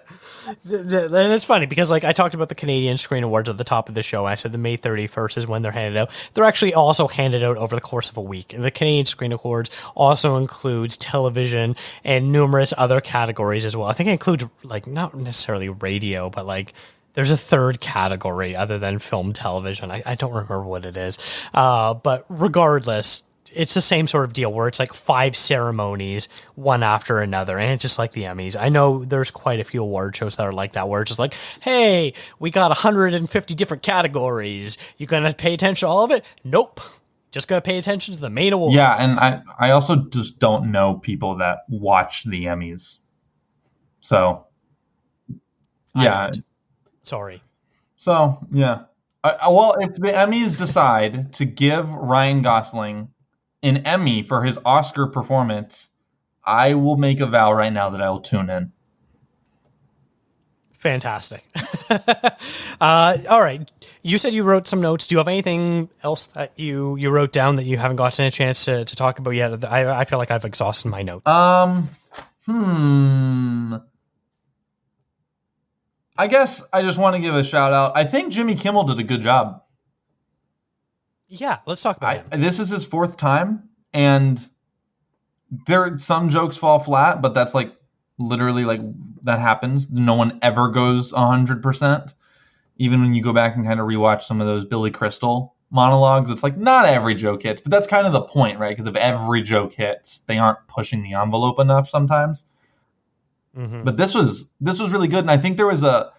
it's funny because I talked about the Canadian Screen Awards at the top of the show. I said the May 31st is when they're handed out. They're actually also handed out over the course of a week. And the Canadian Screen Awards also includes television and numerous other categories as well. I think it includes not necessarily radio, but there's a third category other than film television. I don't remember what it is. But regardless, it's the same sort of deal where it's 5 ceremonies, one after another, and it's just like the Emmys. I know there's quite a few award shows that are like that, where it's just hey, we got 150 different categories. You gonna pay attention to all of it? Nope. Just gonna pay attention to the main awards. Yeah, and I also just don't know people that watch the Emmys. So, yeah. Sorry. So, yeah. Well, if the Emmys decide to give Ryan Gosling an Emmy for his Oscar performance, I will make a vow right now that I will tune in. Fantastic. All right. You said you wrote some notes. Do you have anything else that you wrote down that you haven't gotten a chance to talk about yet? I feel like I've exhausted my notes. I guess I just want to give a shout out. I think Jimmy Kimmel did a good job. Yeah, let's talk about it. This is his 4th time, and some jokes fall flat, but that's literally that happens. No one ever goes 100%. Even when you go back and kind of rewatch some of those Billy Crystal monologues, it's not every joke hits, but that's kind of the point, right? Because if every joke hits, they aren't pushing the envelope enough sometimes. Mm-hmm. But this was really good, and I think there was a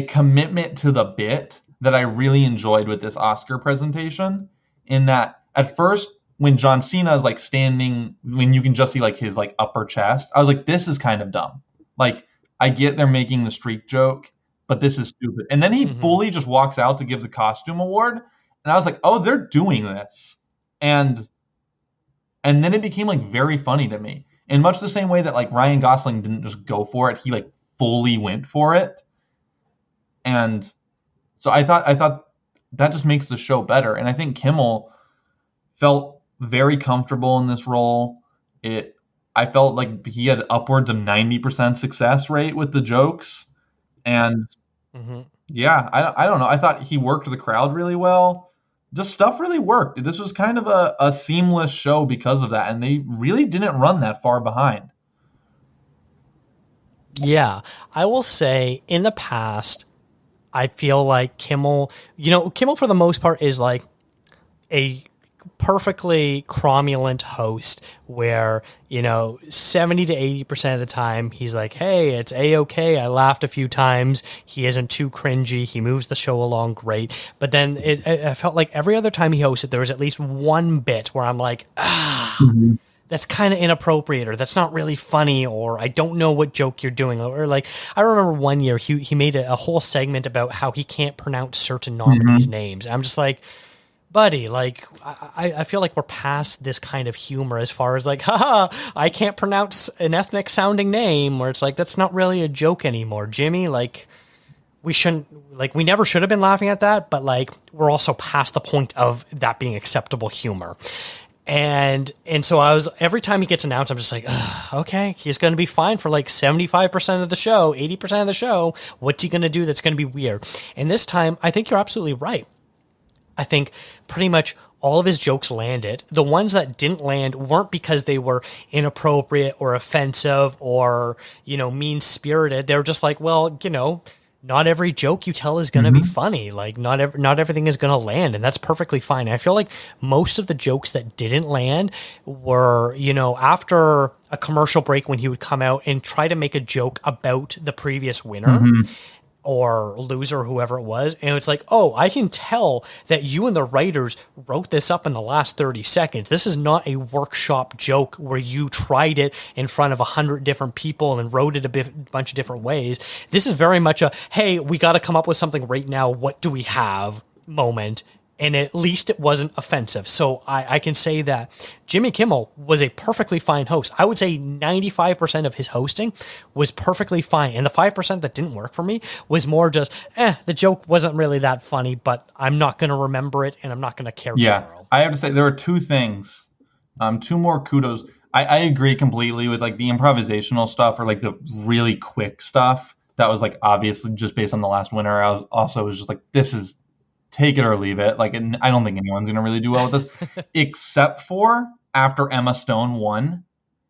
commitment to the bit that I really enjoyed with this Oscar presentation, in that at first when John Cena is standing, when you can just see his upper chest, I was this is kind of dumb. I get they're making the streak joke, but this is stupid. And then he fully just walks out to give the costume award, and I was oh, they're doing this. And then it became very funny to me. In much the same way that Ryan Gosling didn't just go for it, he fully went for it. And so I thought that just makes the show better. And I think Kimmel felt very comfortable in this role. I felt like he had upwards of 90% success rate with the jokes. And yeah, I don't know. I thought he worked the crowd really well. Just stuff really worked. This was kind of a seamless show because of that. And they really didn't run that far behind. Yeah, I will say in the past, I feel like Kimmel for the most part is like a perfectly cromulent host where, 70 to 80% of the time he's like, hey, it's A-okay. I laughed a few times. He isn't too cringy. He moves the show along great. But then I felt like every other time he hosted, there was at least one bit where I'm like, that's kind of inappropriate, or that's not really funny, or I don't know what joke you're doing. Or like, I remember one year he made a whole segment about how he can't pronounce certain nominees' names. I'm just like, buddy, like, I feel like we're past this kind of humor as far as like, haha, I can't pronounce an ethnic sounding name, where it's like, that's not really a joke anymore. Jimmy, like, we never should have been laughing at that, but like, we're also past the point of that being acceptable humor. And so every time he gets announced, I'm just like, okay, he's going to be fine for like 75% of the show, 80% of the show. What's he going to do that's going to be weird? And this time, I think you're absolutely right. I think pretty much all of his jokes landed. The ones that didn't land weren't because they were inappropriate or offensive or, mean-spirited. They were just like, well, not every joke you tell is going to be funny. Like not everything is going to land, and that's perfectly fine. I feel like most of the jokes that didn't land were, after a commercial break when he would come out and try to make a joke about the previous winner or loser, whoever it was. And it's like, oh, I can tell that you and the writers wrote this up in the last 30 seconds. This is not a workshop joke where you tried it in front of 100 different people and wrote it a bunch of different ways. This is very much a, hey, we got to come up with something right now. What do we have moment? And at least it wasn't offensive. So I can say that Jimmy Kimmel was a perfectly fine host. I would say 95% of his hosting was perfectly fine. And the 5% that didn't work for me was more just, the joke wasn't really that funny, but I'm not going to remember it and I'm not going to care tomorrow. I have to say there are two things, two more kudos. I agree completely with like the improvisational stuff or like the really quick stuff that was like obviously just based on the last winner. I was just like, this is take it or leave it. Like, I don't think anyone's going to really do well with this, except for after Emma Stone won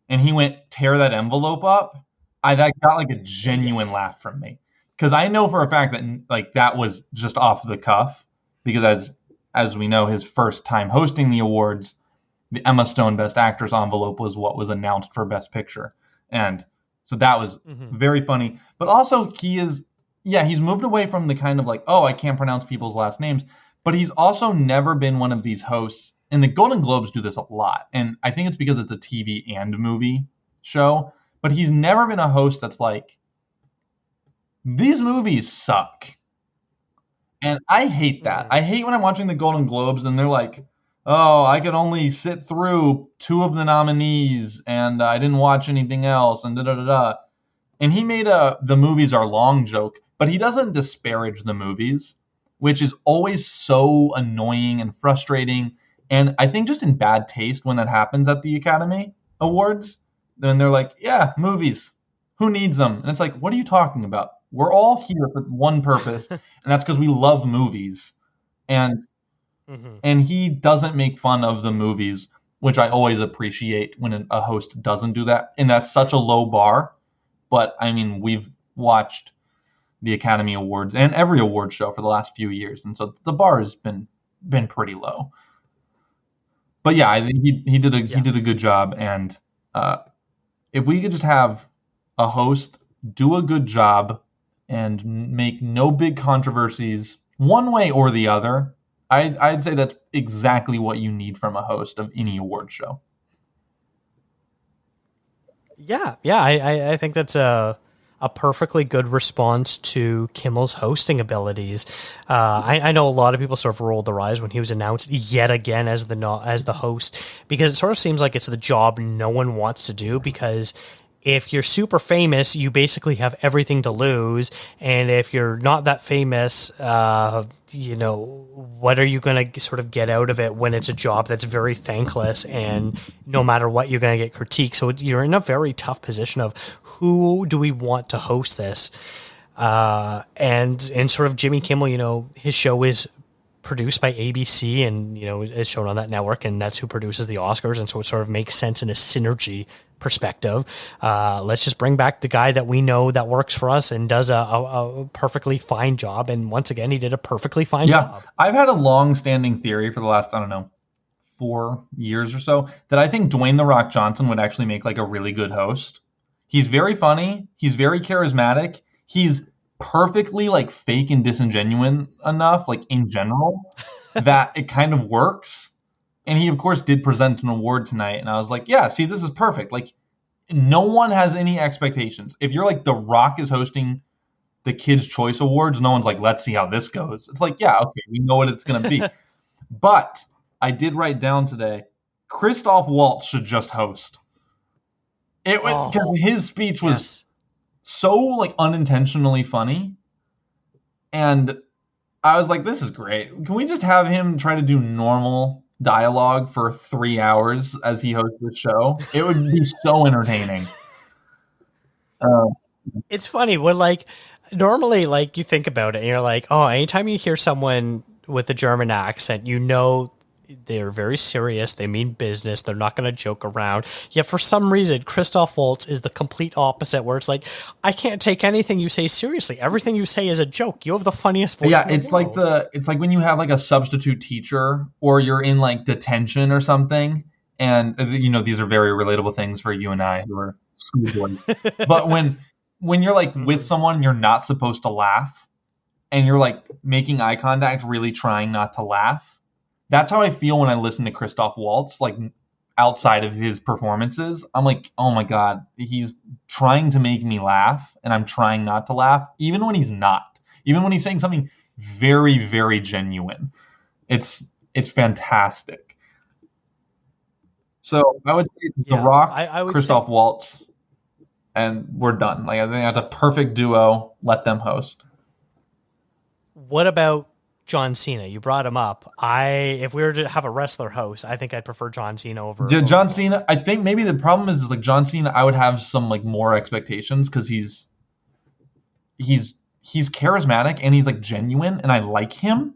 and he went tear that envelope up. That got like a genuine laugh from me, because I know for a fact that like that was just off the cuff, because as we know, his first time hosting the awards, the Emma Stone Best Actress envelope was what was announced for Best Picture, and so that was very funny. But also he's moved away from the kind of like, oh, I can't pronounce people's last names. But he's also never been one of these hosts. And the Golden Globes do this a lot. And I think it's because it's a TV and movie show. But he's never been a host that's like, these movies suck. And I hate that. I hate when I'm watching the Golden Globes and they're like, oh, I could only sit through 2 of the nominees and I didn't watch anything else and da-da-da-da. And he made the movies are long joke, but he doesn't disparage the movies, which is always so annoying and frustrating. And I think just in bad taste when that happens at the Academy Awards, then they're like, yeah, movies, who needs them? And it's like, what are you talking about? We're all here for one purpose, and that's because we love movies. And he doesn't make fun of the movies, which I always appreciate when a host doesn't do that. And that's such a low bar. But I mean, we've watched the Academy Awards and every award show for the last few years, and so the bar has been pretty low. But yeah, I think he did a good job. And if we could just have a host do a good job and make no big controversies one way or the other, I'd say that's exactly what you need from a host of any award show. Yeah, I think that's a perfectly good response to Kimmel's hosting abilities. I know a lot of people sort of rolled their eyes when he was announced yet again as the host, because it sort of seems like it's the job no one wants to do, because if you're super famous, you basically have everything to lose. And if you're not that famous, what are you going to sort of get out of it when it's a job that's very thankless and no matter what, you're going to get critiqued. So you're in a very tough position of who do we want to host this? And sort of Jimmy Kimmel, his show is produced by ABC and, is shown on that network, and that's who produces the Oscars. And so it sort of makes sense in a synergy perspective. Let's just bring back the guy that we know that works for us and does a perfectly fine job. And once again, he did a perfectly fine job. I've had a long-standing theory for the last, 4 years or so that I think Dwayne "The Rock" Johnson would actually make like a really good host. He's very funny. He's very charismatic. He's perfectly like fake and disingenuous enough, like in general, that it kind of works. And he, of course, did present an award tonight. And I was like, yeah, see, this is perfect. Like, no one has any expectations. If you're like The Rock is hosting the Kids' Choice Awards, no one's like, let's see how this goes. It's like, yeah, okay, we know what it's going to be. But I did write down today, Christoph Waltz should just host. It was because his speech was so like unintentionally funny. And I was like, this is great. Can we just have him try to do normal dialogue for 3 hours as he hosts the show? It would be so entertaining. It's funny when like normally like you think about it and you're like, oh, anytime you hear someone with a German accent, they're very serious. They mean business. They're not going to joke around. Yet for some reason, Christoph Waltz is the complete opposite, where it's like, I can't take anything you say seriously. Everything you say is a joke. You have the funniest voice. Yeah, it's like when you have like a substitute teacher or you're in like detention or something, and these are very relatable things for you and I who are schoolboys. But when you're like with someone you're not supposed to laugh, and you're like making eye contact, really trying not to laugh. That's how I feel when I listen to Christoph Waltz, like outside of his performances. I'm like, oh my God, he's trying to make me laugh and I'm trying not to laugh, even when he's not. Even when he's saying something very, very genuine. It's fantastic. So I would say The Rock, I would Christoph Waltz, and we're done. Like I think that's a perfect duo. Let them host. What about John Cena? You brought him up. If we were to have a wrestler host, I think I'd prefer John Cena over John Cena. I think maybe the problem is like John Cena, I would have some like more expectations because he's charismatic and he's like genuine, and I like him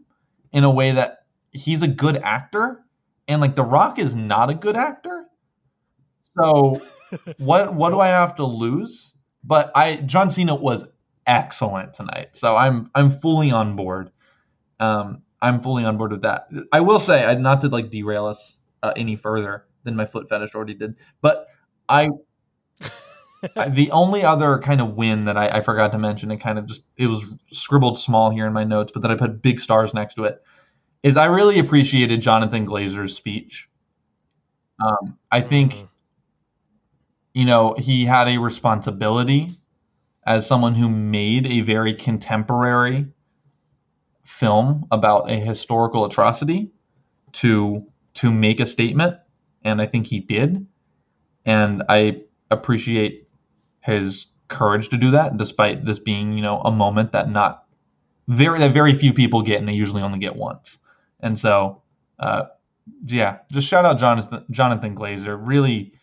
in a way that he's a good actor, and like The Rock is not a good actor. So what do I have to lose? But John Cena was excellent tonight, so I'm fully on board. I'm fully on board with that. I will say, not to like derail us any further than my foot fetish already did, but the only other kind of win that I forgot to mention, it was scribbled small here in my notes, but then I put big stars next to it, is I really appreciated Jonathan Glazer's speech. I think, he had a responsibility as someone who made a very contemporary film about a historical atrocity to make a statement, and I think he did, and I appreciate his courage to do that, despite this being a moment that very few people get, and they usually only get once. And so just shout out Jonathan Glazer. Really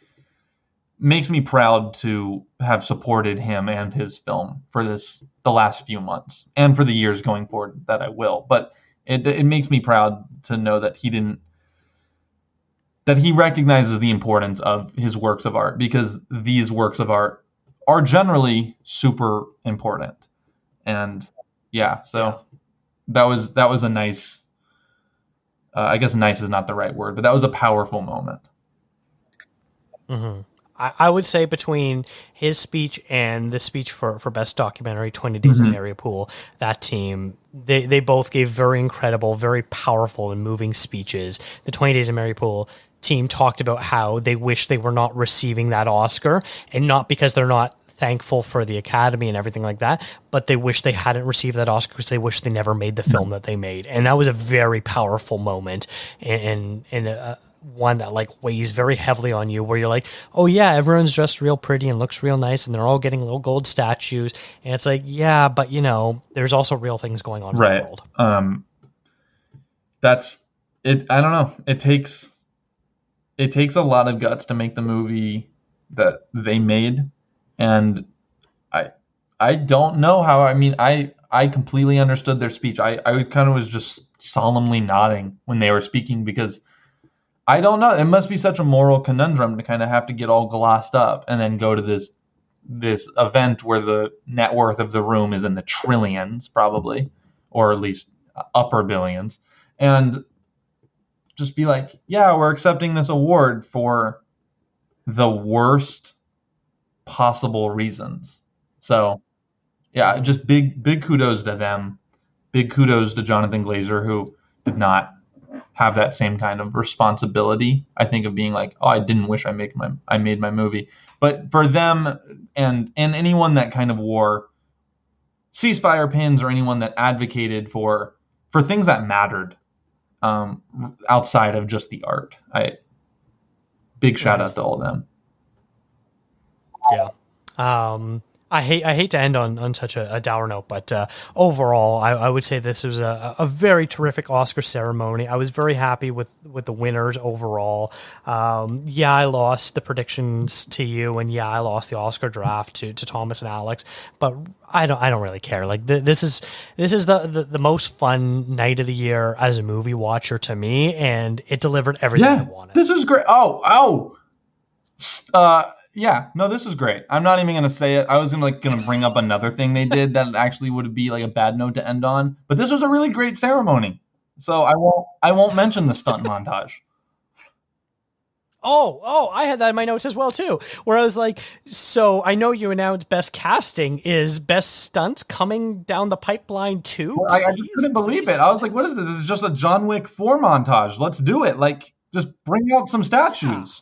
makes me proud to have supported him and his film for the last few months and for the years going forward that I will. But it makes me proud to know that he recognizes the importance of his works of art, because these works of art are generally super important. And that was a nice, I guess nice is not the right word, but that was a powerful moment. Mm-hmm. I would say between his speech and the speech for Best Documentary, 20 Days in Mariupol, that team, they both gave very incredible, very powerful and moving speeches. The 20 Days in Mariupol team talked about how they wish they were not receiving that Oscar, and not because they're not thankful for the Academy and everything like that, but they wish they hadn't received that Oscar because they wish they never made the film that they made. And that was a very powerful moment and one that like weighs very heavily on you, where you're like, oh yeah, everyone's dressed real pretty and looks real nice, and they're all getting little gold statues, and it's like, yeah, but there's also real things going on in the Right. world. That's it. I don't know. It takes a lot of guts to make the movie that they made, and I don't know how. I mean, I completely understood their speech. I kind of was just solemnly nodding when they were speaking, because I don't know. It must be such a moral conundrum to kind of have to get all glossed up and then go to this event where the net worth of the room is in the trillions, probably, or at least upper billions, and just be like, yeah, we're accepting this award for the worst possible reasons. So yeah, just big kudos to them. Big kudos to Jonathan Glazer, who did not have that same kind of responsibility, I think, of being like, oh, I didn't wish I made my movie. But for them and anyone that kind of wore ceasefire pins, or anyone that advocated for things that mattered, outside of just the art, big shout out to all of them. Yeah. I hate to end on such a dour note, but overall, I would say this was a very terrific Oscar ceremony. I was very happy with the winners overall. Yeah, I lost the predictions to you, and yeah, I lost the Oscar draft to Thomas and Alex, but I don't really care. Like this is the most fun night of the year as a movie watcher to me, and it delivered everything I wanted. This is great. Yeah, no, this is great. I'm not even going to say it. I was going to bring up another thing they did that actually would be like a bad note to end on. But this was a really great ceremony. So I won't mention the stunt montage. Oh, I had that in my notes as well too, where I was like, so I know you announced best casting. Is best stunts coming down the pipeline too? Well, I just couldn't believe it. I was like, what is this? This is just a John Wick 4 montage. Let's do it. Like, just bring out some statues.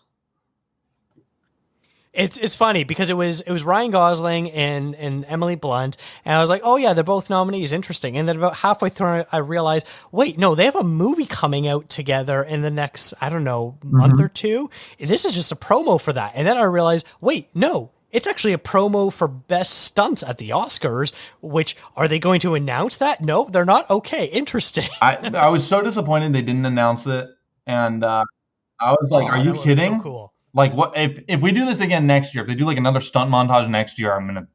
It's funny because it was Ryan Gosling and Emily Blunt, and I was like, oh yeah, they're both nominees, interesting. And then about halfway through, I realized, wait, no, they have a movie coming out together in the next, I don't know, month or two. And this is just a promo for that. And then I realized, wait, no, it's actually a promo for best stunts at the Oscars. Which, are they going to announce that? No, they're not. Okay, interesting. I was so disappointed they didn't announce it, and I was like, are you kidding? So cool. Like, what if we do this again next year? If they do like another stunt montage next year, I'm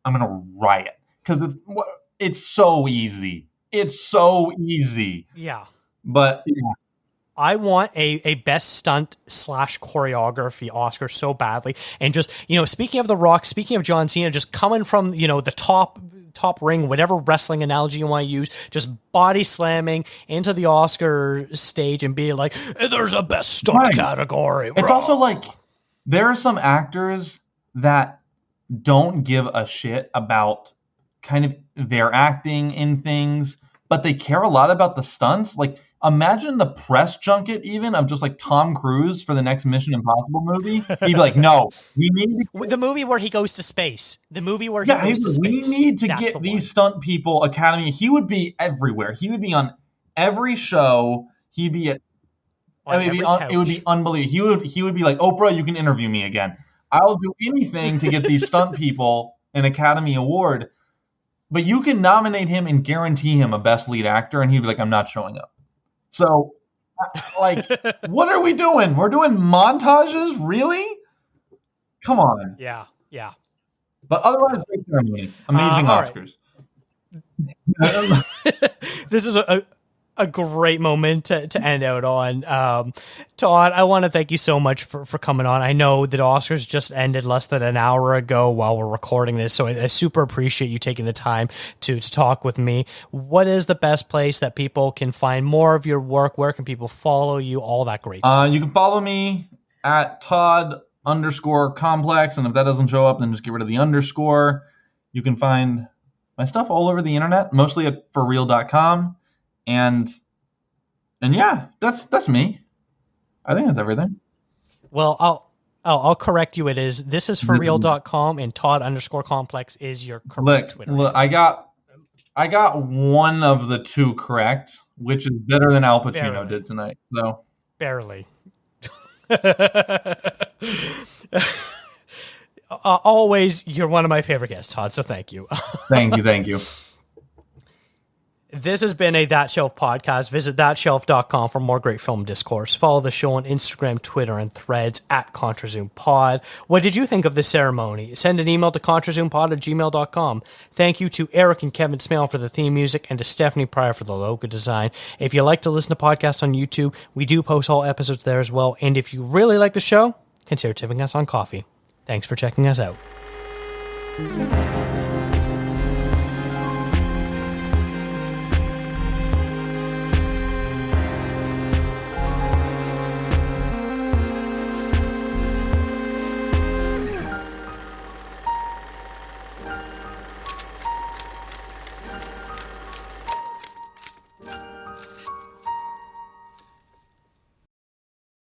gonna riot, because it's so easy. It's so easy. Yeah. But yeah. I want a best stunt / choreography Oscar so badly. And just, speaking of The Rock, speaking of John Cena, just coming from, the top ring, whatever wrestling analogy you want to use, just body slamming into the Oscar stage and being like, there's a best stunt category. It's also like, there are some actors that don't give a shit about kind of their acting in things, but they care a lot about the stunts. Like, imagine the press junket even of just like Tom Cruise for the next Mission Impossible movie. He'd be like, no, we need the movie where he goes to space. The movie where he goes to space. We need to get these stunt people Academy. He would be everywhere. He would be on every show. He'd be at it would be unbelievable. He would be like, Oprah, you can interview me again. I'll do anything to get these stunt people an Academy Award. But you can nominate him and guarantee him a Best Lead Actor, and he'd be like, I'm not showing up. So, like, what are we doing? We're doing montages? Really? Come on. Yeah. But otherwise, great ceremony. Amazing Oscars. Right. This is a great moment to end out on. Todd, I want to thank you so much for coming on. I know that Oscars just ended less than an hour ago while we're recording this, so I super appreciate you taking the time to talk with me. What is the best place that people can find more of your work? Where can people follow you? All that great stuff. You can follow me at Todd_complex, and if that doesn't show up, then just get rid of the underscore. You can find my stuff all over the internet, mostly at forreal.com. And yeah, that's me. I think that's everything. Well, I'll correct you. This is forreal.com, and Todd_complex is your correct Twitter. Look, I got one of the two correct, which is better than Al Pacino did tonight. So barely. Always, you're one of my favorite guests, Todd, so thank you. Thank you. This has been a That Shelf podcast. Visit thatshelf.com for more great film discourse. Follow the show on Instagram, Twitter, and Threads at ContraZoomPod. What did you think of this ceremony? Send an email to ContraZoomPod@gmail.com. Thank you to Eric and Kevin Smale for the theme music and to Stephanie Pryor for the logo design. If you like to listen to podcasts on YouTube, we do post all episodes there as well. And if you really like the show, consider tipping us on coffee. Thanks for checking us out.